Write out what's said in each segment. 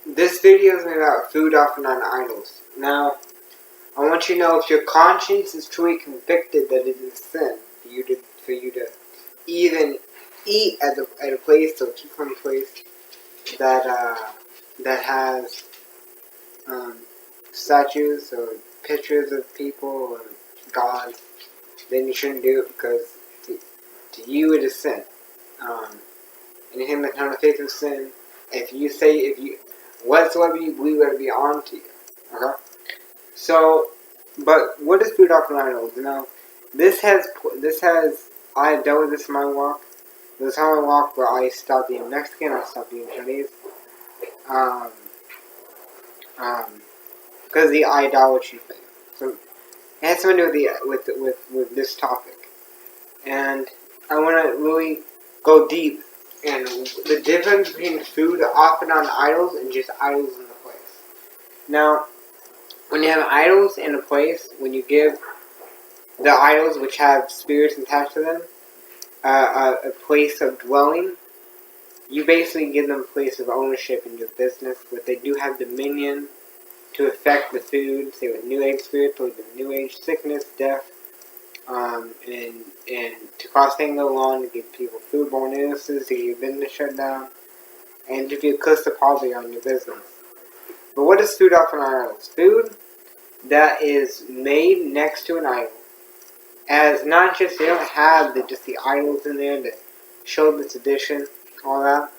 this video is about food offered on idols. Now, I want you to know if your conscience is truly convicted that it is sin for you to even eat at a place or keep from a place that has statues or pictures of people or gods, then you shouldn't do it because to you it is sin. Anything that's not a faith of sin, if you whatsoever you believe it to be on to you. Okay? So, but what is food offered on idols? Now, I have dealt with this in my walk. There was a time in my walk where I stopped being Mexican, I stopped being Chinese. Um, because of the idolatry thing. So, it has something to do with this topic. And I want to really go deep in the difference between food offered on idols and just idols in the place. Now, when you have idols in a place, when you give the idols which have spirits attached to them a place of dwelling, you basically give them a place of ownership in your business, but they do have dominion to affect the food, say with New Age spirits, with New Age sickness, death, and to cause things go on, to give people foodborne illnesses, to get your business shut down, and to be a cluster poverty on your business. But what is food offered on idols? Food that is made next to an idol, as not just, they don't have just the idols in there that show the tradition, all that,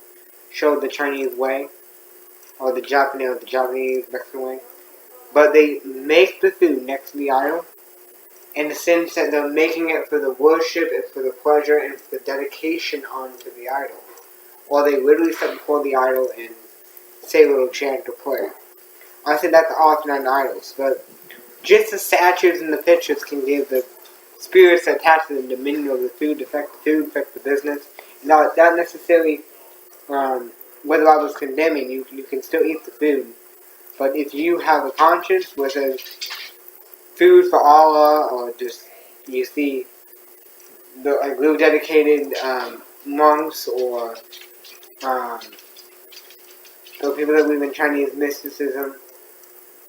show the Chinese way, or the Japanese Mexican way, but they make the food next to the idol, in the sense that they're making it for the worship and for the pleasure and for the dedication onto the idol. Or they literally sit before the idol and say a little chant or prayer. I say that's often on idols, but just the statues and the pictures can give the spirits attached to the dominion of the food, affect the business. Now, not necessarily whether I was condemning, you can still eat the food. But if you have a conscience, whether food for Allah, or just you see the real dedicated monks um, or people that believe in Chinese mysticism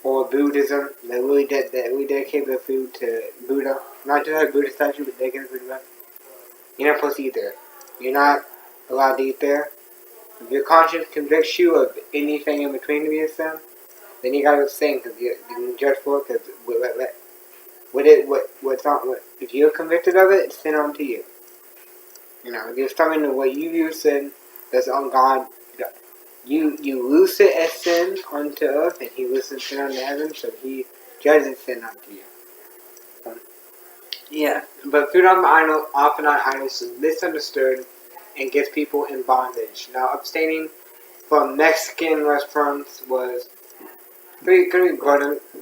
or Buddhism, that really dedicate their food to Buddha, not just a Buddha statue, but dedicate the food to Buddha. You're not supposed to eat there. You're not allowed to eat there. If your conscience convicts you of anything in between to be a sin, then you gotta abstain because you can judge for it. Because if you're convicted of it, it's sin unto you. You know, if you're struggling to what you view sin, that's on God. You loose it as sin unto earth, and He looses sin unto heaven, so He judges sin unto you. Yeah, but food on the idol, often on idols, is misunderstood and gets people in bondage. Now, abstaining from Mexican restaurants was pretty good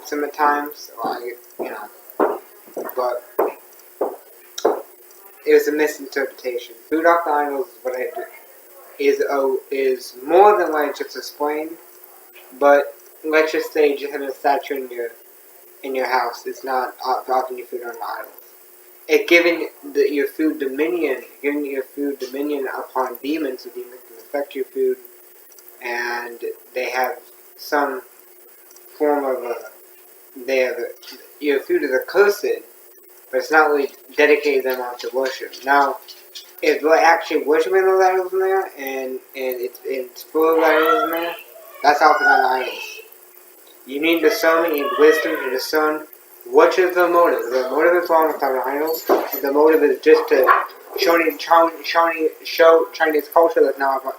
some at times, but it was a misinterpretation. Food off the idols is what I do. Is more than what I just explained, but let's just say just having a statue in your house is not offering your food on the idols. It's giving your food dominion upon demons, so demons can affect your food, and they have some form of your food is accursed, but it's not really dedicated them onto worship. Now, if we're actually worshiping those idols in there, and it's full of idols in there, that's often on idols. You need discernment, you need wisdom to discern what is the motive. If the motive is wrong with our idols, if the motive is just to show Chinese culture, that's not fun.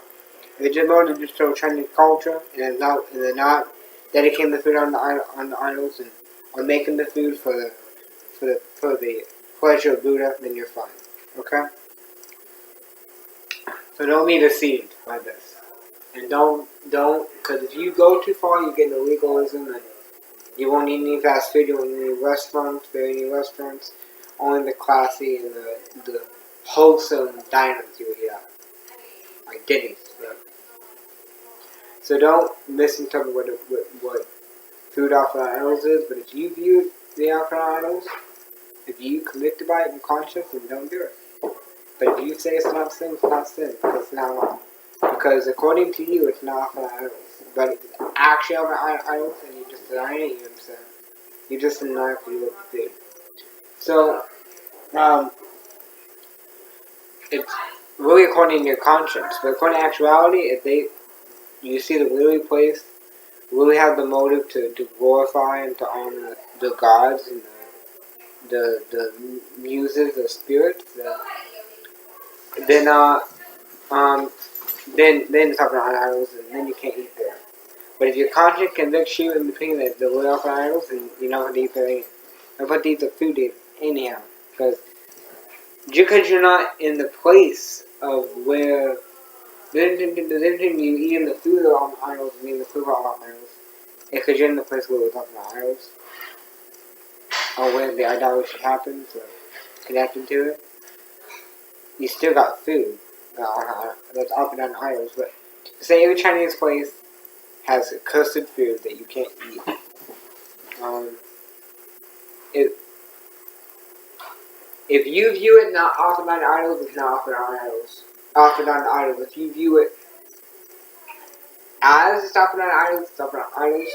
If it's just motive to show Chinese culture, and they're not dedicating the food on the idols, and or making the food for the pleasure of Buddha, then you're fine. Okay? So don't be deceived by this. And don't, because if you go too far, you get into legalism, and you won't eat any fast food, you won't eat any restaurants, only the classy and the wholesome diners you will eat at. Like Denny's. So don't misinterpret what food offered on idols is, but if you view the offered on idols, if you convicted by it in conscience, then don't do it. But if you say it's not sin, it's not sin, because it's not wrong. Because according to you, it's not offered on idols. But if it's actually offering idols, and you just deny it, you know what I'm saying? You just deny it for you love food. So, it's really according to your conscience, but according to actuality, if you see the literally place, really have the motive to glorify and to honor the gods and the muses, the spirits, then then it's offering idols, and then you can't eat there. But if your conscience convicts you in between the wood offering idols, then you're not going to eat there anything. I'm going to eat the food anyhow, because you're not in the place of where the difference you eating the food of idols and eating the food of idols, because you're in the place where we're talking about idols, or where the idolatry happens, or connected to it, you still got food that's offered on idols. But say every Chinese place has cursed food that you can't eat. It, if you view it not offered on idols, it's not offered on idols. Offered on idols. If you view it as it's offered on idols, it's offered on idols.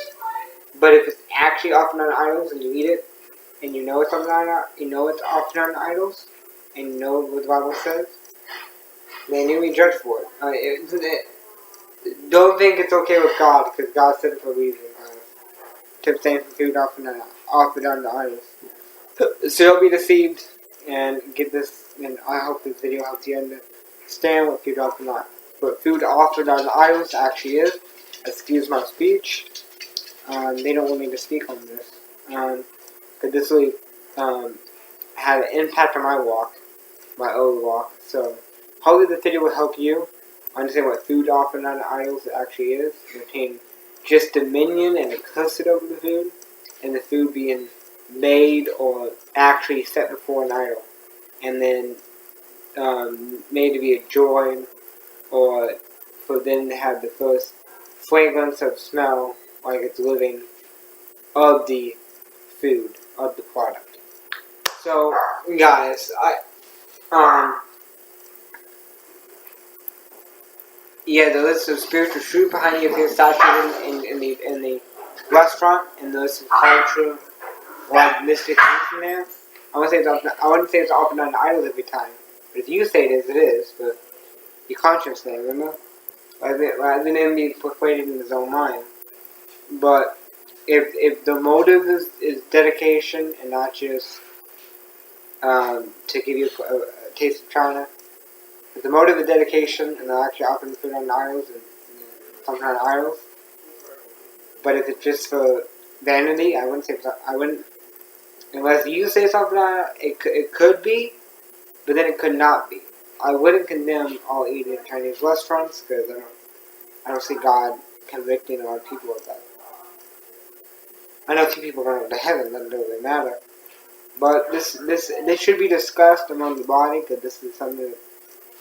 But if it's actually offered on idols and you eat it, and you know it's offered on, you know it's offered on idols, and you know what the Bible says, then you'll be judged for it. Don't think it's okay with God, because God said it for a reason. To abstain from food offered on the idols. So don't be deceived, and get this. And I hope this video helps you understand what food offered on. What food offered on the idols actually is. Excuse my speech. They don't want me to speak on this. Because this really had an impact on my walk, my old walk. So hopefully this video will help you understand what food offered on the idols actually is. Retain just dominion and custody over the food, and the food being made or actually set before an idol, and then made to be a joy, or for them to have the first fragrance of smell, like it's living, of the food, of the product. So, guys, yeah, there's some spiritual truth behind you if you're saturated in the restaurant, and there's some culture, like mystic things in there. I wouldn't say it's often on the idols every time, but if you say it is. But your conscience thing, remember? Rather than be persuaded in his own mind. But if the motive is dedication and not just to give you a taste of China, if the motive is dedication and they're actually offering food on the idols and something on the idols, but if it's just for vanity, I wouldn't. Unless you say something on it, it could be, but then it could not be. I wouldn't condemn all eating in Chinese restaurants because I don't see God convicting a lot of people of that. I know a few people are going to heaven, that doesn't really matter. But this should be discussed among the body, because this is something that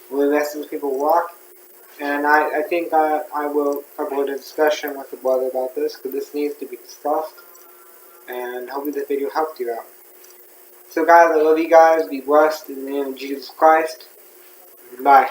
really messes people walk. And I think I will upload a discussion with the brother about this, because this needs to be discussed. And hopefully this video helped you out. So guys, I love you guys. Be blessed in the name of Jesus Christ. Bye.